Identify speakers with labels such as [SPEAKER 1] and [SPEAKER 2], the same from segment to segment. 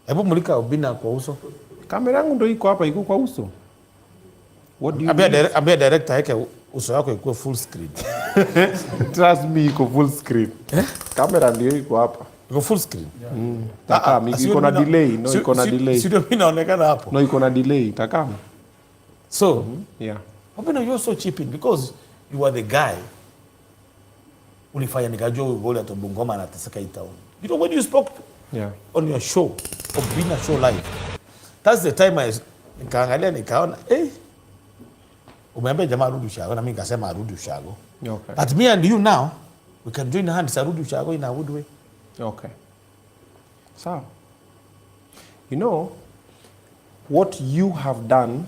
[SPEAKER 1] Hebu mulika Obinna kwa uso.
[SPEAKER 2] Kamera yangu ndio iko hapa, iko kwa uso. What do you
[SPEAKER 1] Ambia director yake uso wako ikuwe full screen.
[SPEAKER 2] Trust me, iko full screen. Kamera ndio iko hapa.
[SPEAKER 1] Iko full screen.
[SPEAKER 2] Takam, iko na delay, no iko na delay.
[SPEAKER 1] Sio mimi naonekana hapo.
[SPEAKER 2] No iko na delay, takam.
[SPEAKER 1] So,
[SPEAKER 2] yeah.
[SPEAKER 1] Obinna, you're so cheaping because you are the guy. Ulifanya nikajua Goliath Wa Bungoma anateseka hii town. You know when you spoke on your show, Obinna Show live. That's the time nikaangalia nikaona umeambia jamaa arudi ushago na mimi nikasema arudi ushago.
[SPEAKER 2] Okay.
[SPEAKER 1] But me and you now we can join hands arudi ushago in a good way.
[SPEAKER 2] Okay. So, you know what you have done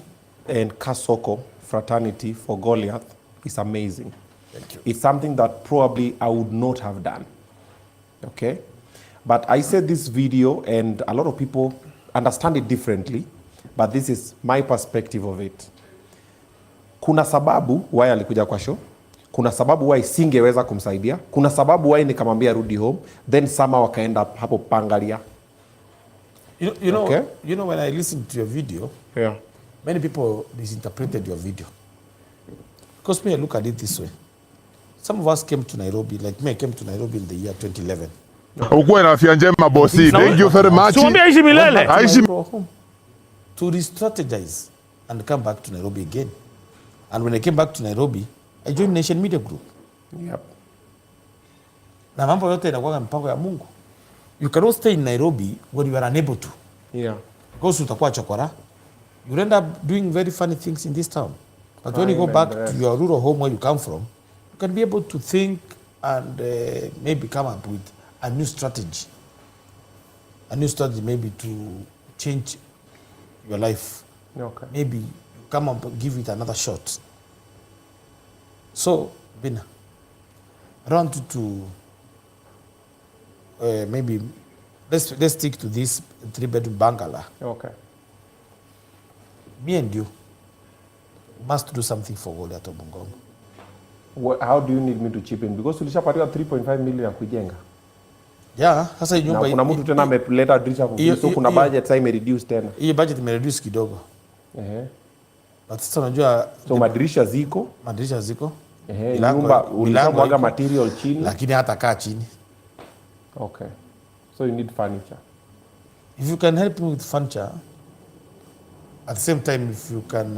[SPEAKER 2] in Kasoko fraternity for Goliath is amazing.
[SPEAKER 1] Thank you.
[SPEAKER 2] It's something that probably I would not have done. Okay? But I said this video and a lot of people understand it differently, but this is my perspective of it. Kuna sababu why alikuja kwa show, kuna sababu why singeweza kumsaidia, kuna sababu why nikamwambia rudi home, then sama wakaenda hapo Pangalia.
[SPEAKER 1] You know when I listened to your video,
[SPEAKER 2] many
[SPEAKER 1] people misinterpreted your video. Because me, I look at it this way. Some of us came to Nairobi, like me, I came to Nairobi in the year 2011.
[SPEAKER 3] Ukuwe na afya njema bosi. Thank you very much.
[SPEAKER 1] Aishi milele. To re-strategize and come back to Nairobi again. And when I came back to Nairobi, I joined Nation Media Group.
[SPEAKER 2] Yep.
[SPEAKER 1] Na mambo yote inakuwa mpango ya Mungu. You cannot stay in Nairobi when you are unable to.
[SPEAKER 2] Yeah.
[SPEAKER 1] Because utakuwa chokora. You end up doing very funny things in this town. But when you go back to your rural home where you come from, you can be able to think and maybe come up with a new strategy. A new strategy maybe to change your life.
[SPEAKER 2] Okay.
[SPEAKER 1] Maybe you come up and give it another shot. So, Obinna, I want you to maybe let's stick to this 3-bedroom bungalow.
[SPEAKER 2] Okay.
[SPEAKER 1] Me and you must do something for Goliath Wa Bungoma.
[SPEAKER 2] How do you need me to chip in? Because tulishapatiwa 3.5 million ya kujenga.
[SPEAKER 1] Yeah, sasa nyumba
[SPEAKER 2] na kuna mtu tena ameleta dirisha kwa so kuna budget sasa imereduce tena.
[SPEAKER 1] Hii budget imereduce kidogo. But sasa unajua
[SPEAKER 2] so madirisha ziko,
[SPEAKER 1] nyumba
[SPEAKER 2] ulishamwaga material chini
[SPEAKER 1] lakini hata kaa chini.
[SPEAKER 2] Okay. So you need furniture.
[SPEAKER 1] If you can help me with furniture, at the same time if you can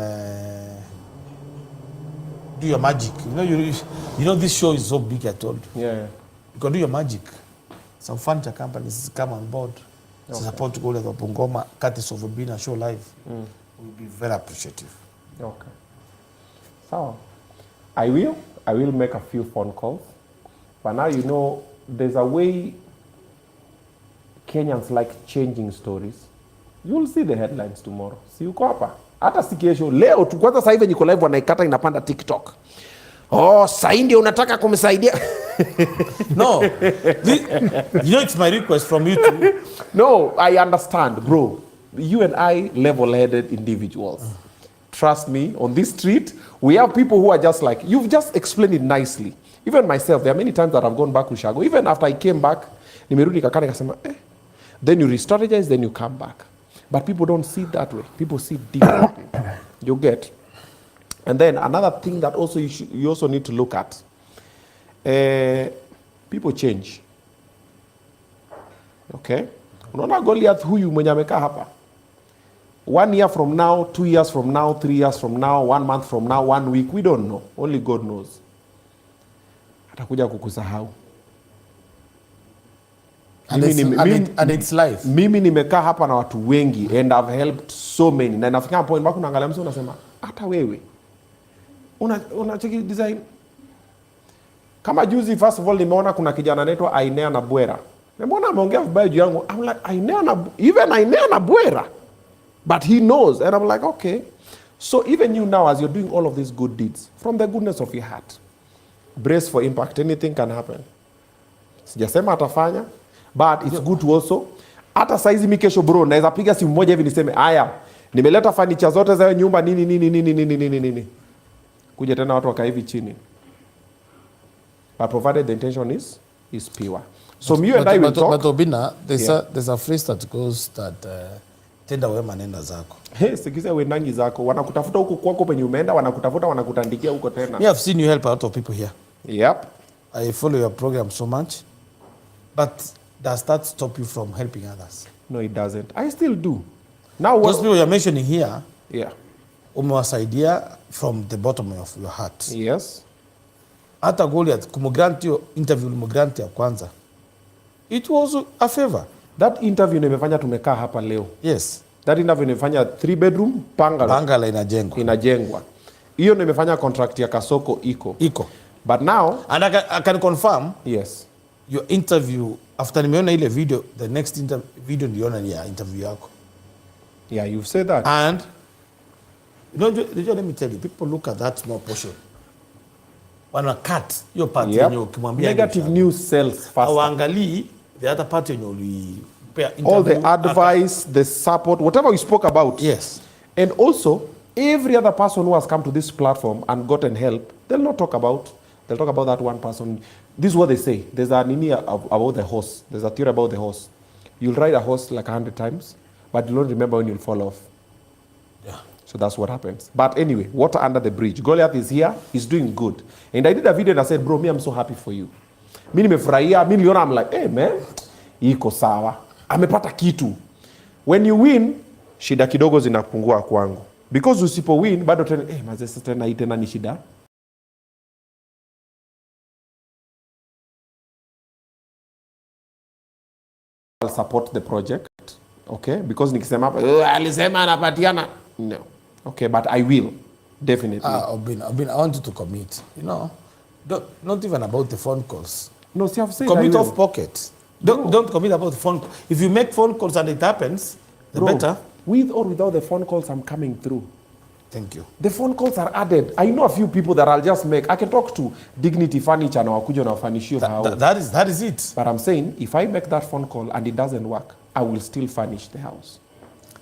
[SPEAKER 1] do your magic. You know this show is so big, I told you.
[SPEAKER 2] Yeah.
[SPEAKER 1] You can do your magic. Some furniture companies come on board to support Goliath Wa Bungoma, courtesy of Obinna Show live. We'll be very appreciative.
[SPEAKER 2] Okay. So, I will make a few phone calls. But now you know there's a way Kenyans like changing stories. You will see the headlines tomorrow. Si uko hapa. Hata si kesho. Leo tu kwanza sasa hivi niko live wanaikata inapanda TikTok. Oh, sasa ndio unataka kumsaidia.
[SPEAKER 1] No. You know it's my request from you too.
[SPEAKER 2] No, I understand, bro. You and I level-headed individuals. Trust me, on this street, we have people who are just like, you've just explained it nicely. Even myself, there are many times that I've gone back to Shago. Even after I came back, nimerudi kakane kasema, then you re-strategize, then you come back. But people don't see it that way. People see it differently. You get? And then another thing that also you also need to look at, people change. Okay? Unaona Goliath huyu mwenye amekaa hapa. 1 year from now, 2 years from now, 3 years from now, 1 month from now, 1 week, we don't know. Only God knows. Atakuja kukusahau.
[SPEAKER 1] And it's life.
[SPEAKER 2] Mimi nimekaa hapa na watu wengi and I've helped so many. Na nafika point mpaka unaangalia mtu unasema hata wewe una cheki design. Kama juzi first of all nimeona kuna kijana anaitwa Ainea na Bwera. Nimeona ameongea vibaya juu yangu. I'm like Ainea na Bwera. But he knows and I'm like okay. So even you now as you're doing all of these good deeds from the goodness of your heart. Brace for impact. Anything can happen. Sijasema atafanya. But it's good to also hata saizi mimi kesho bro naweza piga simu moja hivi niseme haya nimeleta furniture zote za nyumba nini kuja tena watu wakaa hivi chini. But provided the intention is pure. So you and I will talk.
[SPEAKER 1] But Obinna, there's a phrase that goes that tenda wema nenda zako.
[SPEAKER 2] Sikiza wendangi zako wanakutafuta huko kwako penye umeenda, wanakutafuta wanakutandikia huko tena.
[SPEAKER 1] Me have seen you help a lot of people here.
[SPEAKER 2] Yep.
[SPEAKER 1] I follow your program so much. But does that stop you from helping others?
[SPEAKER 2] No, it doesn't. I still do. Now
[SPEAKER 1] those people you're mentioning here,
[SPEAKER 2] yeah,
[SPEAKER 1] umewasaidia from the bottom of your heart.
[SPEAKER 2] Yes.
[SPEAKER 1] Hata Goliath kumgrant your interview lumgrant ya kwanza. It was a favor.
[SPEAKER 2] That interview nimefanya tumekaa hapa leo.
[SPEAKER 1] Yes.
[SPEAKER 2] That interview nimefanya 3 bedroom
[SPEAKER 1] Bungalow inajengwa.
[SPEAKER 2] Hiyo nimefanya contract ya Kasoko iko. But now,
[SPEAKER 1] and I can confirm,
[SPEAKER 2] yes,
[SPEAKER 1] your interview after nimeona ile video, the next video niliona ni ya interview yako.
[SPEAKER 2] Yeah, you've said that.
[SPEAKER 1] And let me tell you, people look at that small portion. Wana cut your part yenye ukimwambia
[SPEAKER 2] negative news sells faster.
[SPEAKER 1] Waangalii the other part yenye ulipea interview.
[SPEAKER 2] All the advice, the support, whatever we spoke about.
[SPEAKER 1] Yes.
[SPEAKER 2] And also, every other person who has come to this platform and gotten help, they'll not talk about. They'll talk about that one person. This is what they say. There's a nini about the horse. There's a theory about the horse. You'll ride a horse like 100 times, but you don't remember when you'll fall off.
[SPEAKER 1] Yeah.
[SPEAKER 2] So that's what happens. But anyway, water under the bridge. Goliath is here. He's doing good. And I did a video and I said, bro, me, I'm so happy for you. Mi nimefurahia. Mi niliona, I'm like, hey, man, iko sawa. Amepata kitu. When you win, shida kidogo zinapungua kwangu. Because usipo win, bado tena, hey, mazese tena hii tena ni shida. I'll support the project, okay? Because nikisema alisema anapatiana, no. Okay, but I will, definitely.
[SPEAKER 1] Obinna, I want you to commit. You know, not even about the phone calls.
[SPEAKER 2] No, see, I've said
[SPEAKER 1] commit off pocket. Don't commit about the phone. If you make phone calls and it happens, the better.
[SPEAKER 2] With or without the phone calls, I'm coming through.
[SPEAKER 1] Thank you.
[SPEAKER 2] The phone calls are added. I know a few people that I'll just make. I can talk to Dignity Furniture and wakuja na furnish your house.
[SPEAKER 1] That is it.
[SPEAKER 2] But I'm saying, if I make that phone call and it doesn't work, I will still furnish the house.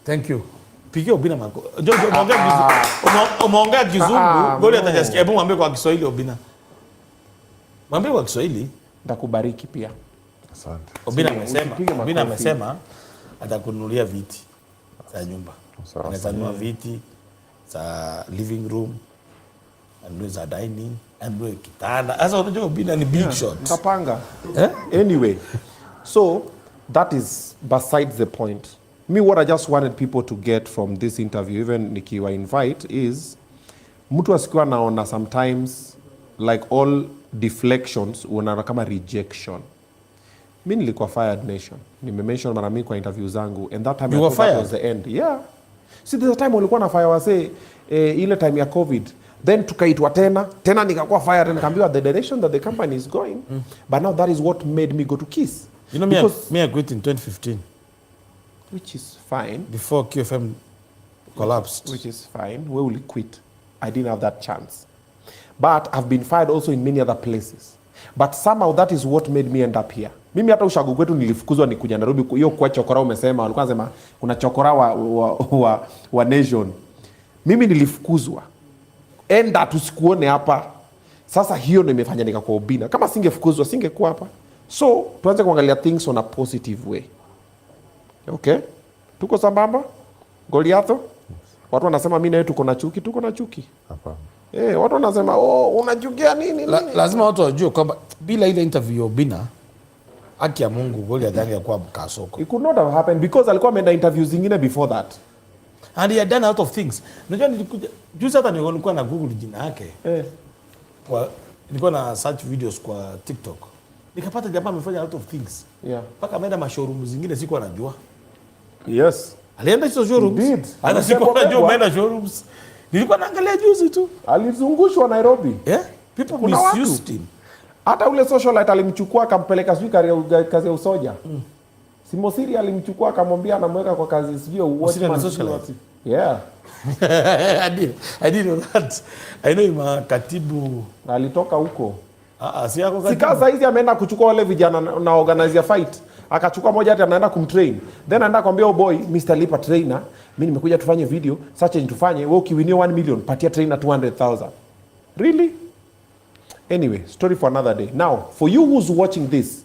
[SPEAKER 1] Thank you. Pigia Obinna mako. Umeongea Kizungu, Goliath atajasikia. Hebu mwambie kwa Kiswahili Obinna. Mwambie kwa Kiswahili.
[SPEAKER 2] Ndakubariki pia.
[SPEAKER 3] Asante.
[SPEAKER 1] Obinna amesema atakununulia viti za nyumba. Anaweza viti za living room, and za dining, and kitanda. Sasa unajua Obinna ni big shot.
[SPEAKER 2] Tapanga. Anyway, so that is besides the point. Me, what I just wanted people to get from this interview, even nikiwa invite, is mtu asikuwa naona sometimes like all deflections unaona kama rejection. Mi nilikuwa fired nation. Nimemention mara mingi kwa interview zangu, and that time that was the end. Yeah. See, there's a time walikuwa na fire wase ile time ya COVID. Then tukaitwa tena nikakuwa fired and nikaambiwa the direction that the company is going. But now that is what made me go to KISS.
[SPEAKER 1] You know, me I quit in 2015.
[SPEAKER 2] Which is fine.
[SPEAKER 1] Before QFM collapsed.
[SPEAKER 2] Which is fine. We will quit. I didn't have that chance. But I've been fired also in many other places. But somehow that is what made me end up here. Mimi hata ushago kwetu nilifukuzwa ni kuja Nairobi. Hiyo kwa chokora umesema, walikuwa wanasema kuna chokora wa nation. Mimi nilifukuzwa. Enda tusikuone hapa. Sasa hiyo ndio imefanya nikakuwa Obinna. Kama singefukuzwa singekuwa hapa. So, tuanze kuangalia things on a positive way. Okay? Tuko sambamba? Goliath? Watu wanasema mimi na wewe tuko na chuki.
[SPEAKER 3] Hapana.
[SPEAKER 2] Watu wanasema unachukia nini?
[SPEAKER 1] Lazima watu wajue kwamba bila ile interview ya Obinna, haki ya Mungu Goliath angekuwa Kasoko.
[SPEAKER 2] It could not have happened because alikuwa ameenda interviews zingine before that.
[SPEAKER 1] And he had done a lot of things. Unajua nilikuja juzi hata nilikuwa na Google jina yake. Nilikuwa na search videos kwa TikTok. Nikapata jamaa amefanya a lot of things.
[SPEAKER 2] Yeah.
[SPEAKER 1] Paka ameenda mashowroom zingine sikuwa najua.
[SPEAKER 2] Yes.
[SPEAKER 1] Alienda hizo showrooms. Hata sikuwa najua ameenda showrooms. Nilikuwa naangalia juzi tu.
[SPEAKER 2] Alizungushwa Nairobi.
[SPEAKER 1] Yeah? People misused him.
[SPEAKER 2] Hata ule socialite alimchukua akampeleka sijui kazi ya usoja. Simosiri alimchukua akamwambia anamweka kwa kazi sijui watchman socialite. Yeah.
[SPEAKER 1] I did know that. I know katibu
[SPEAKER 2] alitoka huko.
[SPEAKER 1] Si yako katibu.
[SPEAKER 2] Sikaza hizi ameenda kuchukua wale vijana na organize fight. Akachukua moja hata anaenda kumtrain. Then anaenda kumwambia boy, Mr. Lipa trainer, mimi nimekuja tufanye video, search and tufanye, wewe ukiwinio 1 million, patia trainer 200,000. Really? Anyway, story for another day. Now, for you who's watching this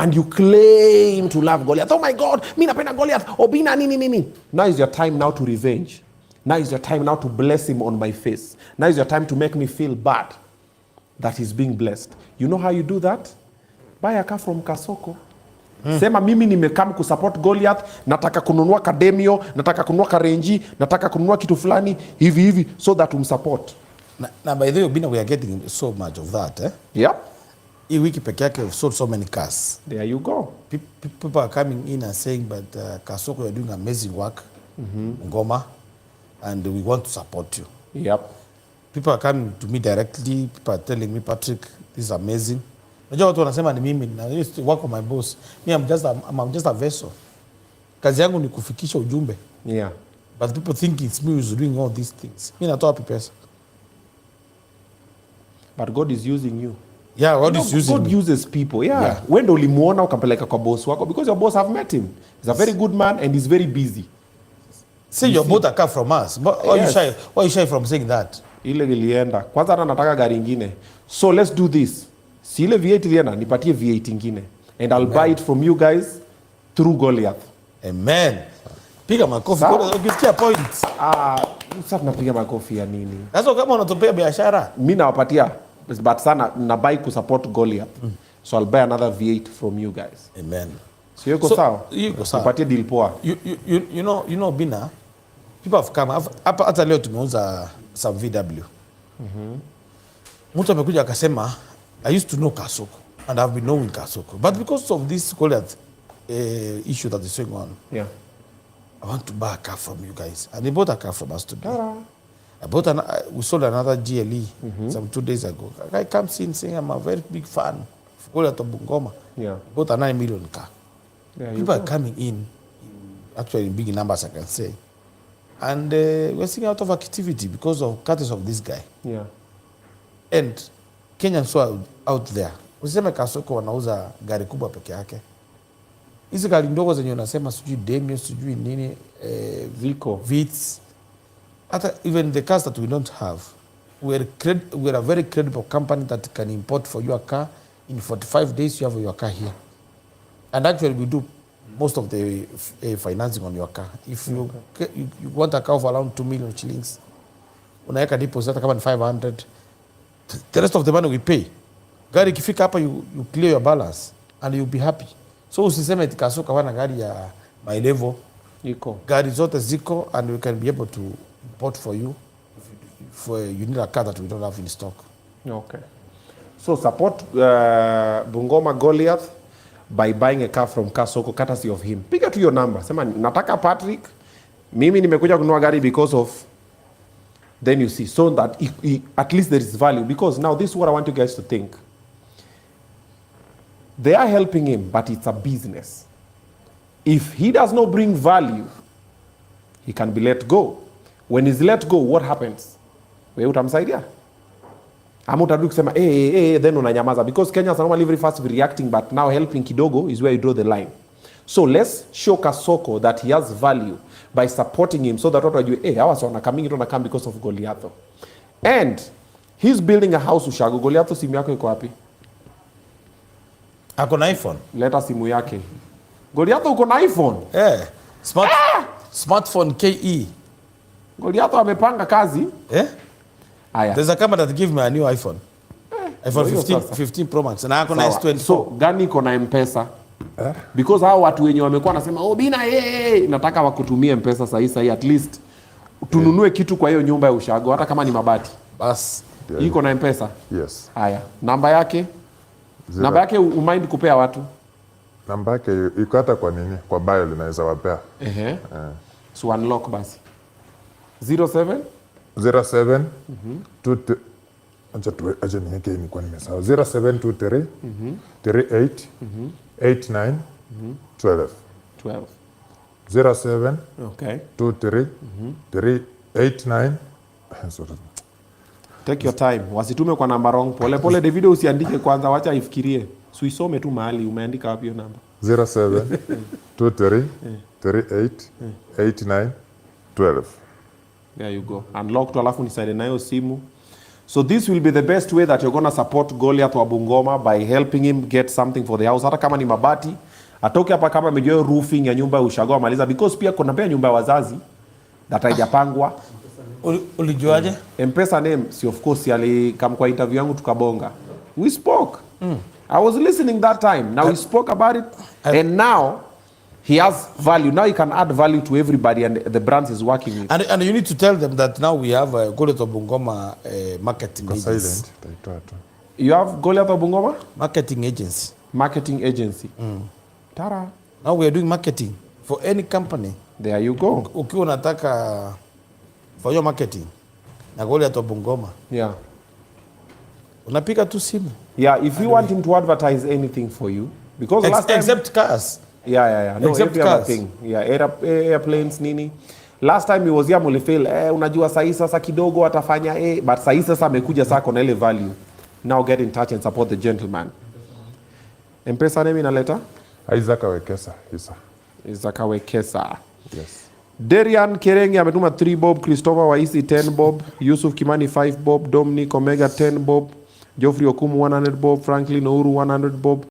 [SPEAKER 2] and you claim to love Goliath. Oh my God, mi napenda Goliath, Obinna nini. Now is your time now to revenge. Now is your time now to bless him on my face. Now is your time to make me feel bad that he's being blessed. You know how you do that? Buy a car from Kasoko. Sema mimi nimekam kusupport Goliath, nataka kununua Kademio, nataka kununua Karenji, nataka kununua kitu fulani hivi so that umsupport.
[SPEAKER 1] Na by the way, Obinna, we are getting so much of that, eh?
[SPEAKER 2] Yeah.
[SPEAKER 1] Hii wiki peke yake we've sold so many cars.
[SPEAKER 2] There you go.
[SPEAKER 1] People are coming in and saying, but Kasoko, you're doing amazing work, Bungoma, and we want to support you.
[SPEAKER 2] Yep.
[SPEAKER 1] People are coming to me directly. People are telling me, Patrick, this is amazing. Unajua watu wanasema ni mimi, na used to work on my boss. Me, I'm just a vessel. Kazi yangu ni kufikisha ujumbe.
[SPEAKER 2] Yeah.
[SPEAKER 1] But people think it's me who's doing all these things. Mimi natoa pesa.
[SPEAKER 2] But God is using you.
[SPEAKER 1] Yeah, God is using
[SPEAKER 2] God
[SPEAKER 1] me.
[SPEAKER 2] uses people. Yeah. When ndo ulimuona ukampeleka kwa boss wako, because your boss have met him. He's a very good man and he's very busy.
[SPEAKER 1] Say you bought a car from us. But why are you shy from saying that?
[SPEAKER 2] Ile ilienda. Kwanza hata nataka gari ingine. So let's do this. Si ile V8 ilienda, nipatie V8 ingine. And I'll buy it from you guys through Goliath.
[SPEAKER 1] Amen. Piga makofi. Ukisikia point.
[SPEAKER 2] Sasa tunapiga makofi ya nini?
[SPEAKER 1] Sasa kama unatopea biashara,
[SPEAKER 2] mimi nawapatia, but sana na buy kusupport Goliath. So I'll buy another V8 from you guys.
[SPEAKER 1] Amen.
[SPEAKER 2] So yuko sawa?
[SPEAKER 1] Yuko sawa.
[SPEAKER 2] Nipatie deal poa.
[SPEAKER 1] You know Obinna, people have come. Hata leo tumeuza some VW. Mtu amekuja akasema, I used to know Kasoko and I've been knowing Kasoko, but because of this Goliath issue that is going on,
[SPEAKER 2] Yeah.
[SPEAKER 1] I want to buy a car from you guys. And he bought a car from us today. We sold another GLE some 2 days ago. A guy comes in saying, I'm a very big fan of Goliath Wa Bungoma.
[SPEAKER 2] Yeah.
[SPEAKER 1] Bought a 9 million car.
[SPEAKER 2] Yeah,
[SPEAKER 1] People are coming in, actually in big numbers, I can say. And we're seeing out of activity because of courtesy of this guy.
[SPEAKER 2] Yeah.
[SPEAKER 1] And Kenyans who are out there, useme Kasoko wanauza gari kubwa peke yake. Hizi gari ndogo zenye unasema sijui Demio, sijui nini,
[SPEAKER 2] Vico,
[SPEAKER 1] Vitz. Even the cars that we don't have, we're a very credible company that can import for your car. In 45 days, you have your car here. And actually, we do most of the financing on your car. If you want a car of around 2 million shillings, unaweka deposit hata kama ni 500, the rest of the money we pay. Gari ikifika hapa, you clear your balance and you'll be happy. So usiseme eti Kasoko wana gari ya my level.
[SPEAKER 2] iko.
[SPEAKER 1] Gari zote ziko and we can be able to import for you if you need a car that we don't have in stock.
[SPEAKER 2] Okay. So support Bungoma Goliath by buying a car from Kasoko, courtesy of him. Piga tu your number. Sema nataka Patrick. Mimi nimekuja kununua gari because of. Then you see, so that at least there is value. Because now this is what I want you guys to think. They are helping him, but it's a business. If he does not bring value, he can be let go. When he's let go, what happens? Wewe utamsaidia? Ama utadu kusema then unanyamaza, because Kenyans are normally very fast reacting, but now helping kidogo is where you draw the line. So let's show Kasoko that he has value by supporting him, so that watu wajue hawa sio wanakaming tu nakam because of Goliath. And he's building a house Ushago. Goliath, simu yako iko wapi?
[SPEAKER 1] Ako na iPhone.
[SPEAKER 2] Leta simu yake. Goliath uko na iPhone?
[SPEAKER 1] Smartphone KE.
[SPEAKER 2] Goliath amepanga kazi. Aya.
[SPEAKER 1] There's a company that give me a new iPhone. iPhone 15 Pro Max. Na ako na S24.
[SPEAKER 2] So gani iko na M-Pesa? Because hao watu wenye wamekuwa nasema Obinna nataka wakutumie M-Pesa sahi at least tununue kitu kwa hiyo nyumba ya Ushago hata kama ni mabati.
[SPEAKER 1] Bas.
[SPEAKER 2] Iko na M-Pesa?
[SPEAKER 3] Yes.
[SPEAKER 2] Haya. Namba yake? Zero. Namba yake umind kupea watu?
[SPEAKER 3] Namba yake iko hata kwa nini? Kwa bio linaweza wapea.
[SPEAKER 2] So unlock basi. 07
[SPEAKER 3] acha niweke ni kwa nimesahau. 0723 38 89 12 07
[SPEAKER 2] okay
[SPEAKER 3] 23 389 sorry.
[SPEAKER 2] Take your time. Wasitume kwa namba wrong. Pole Davido usiandike kwanza, wacha ifikirie. Suisome tu mahali umeandika wapi hiyo namba.
[SPEAKER 3] 07 23 38 89 12.
[SPEAKER 2] There you go. Unlock tu alafu nisaidie nayo simu. So this will be the best way that you're going to support Goliath Wa Bungoma by helping him get something for the house. Hata kama ni mabati, atoke hapa kama amejua roofing ya nyumba ushagoa maliza, because pia kuna pia nyumba ya wazazi that haijapangwa.
[SPEAKER 1] Ulijuaje?
[SPEAKER 2] M-Pesa name, si of course alikam kwa interview yangu tukabonga. We spoke. I was listening that time. Now we spoke about it and now he has value. Now he can add value to everybody and the brands is working with.
[SPEAKER 1] And you need to tell them that now we have a Goliath Wa Bungoma marketing agency.
[SPEAKER 2] You have Goliath Wa Bungoma?
[SPEAKER 1] Marketing agency.
[SPEAKER 2] Marketing agency. Tara.
[SPEAKER 1] Now we are doing marketing for any company.
[SPEAKER 2] There you go.
[SPEAKER 1] Ukiwa unataka for your marketing na Goliath Wa Bungoma.
[SPEAKER 2] Yeah.
[SPEAKER 1] Unapiga tu simu.
[SPEAKER 2] Yeah, if you want him to advertise anything for you, because last time,
[SPEAKER 1] except cars.
[SPEAKER 2] Yeah. No,
[SPEAKER 1] except
[SPEAKER 2] every
[SPEAKER 1] cars.
[SPEAKER 2] other thing. Yeah, airplanes nini. Last time he was here mulifeel, unajua sahi sasa kidogo atafanya but sahi sasa amekuja sasa kona ile value. Now get in touch and support the gentleman. M-Pesa name inaleta?
[SPEAKER 3] Isaac Wekesa.
[SPEAKER 2] Isaac Wekesa.
[SPEAKER 3] Yes.
[SPEAKER 2] Darian Kerenge ametuma 3 bob, Christopher Waisi 10 bob, Yusuf Kimani 5 bob, Dominic Omega 10 bob, Geoffrey Okumu 100 bob, Franklin Ouru 100 bob,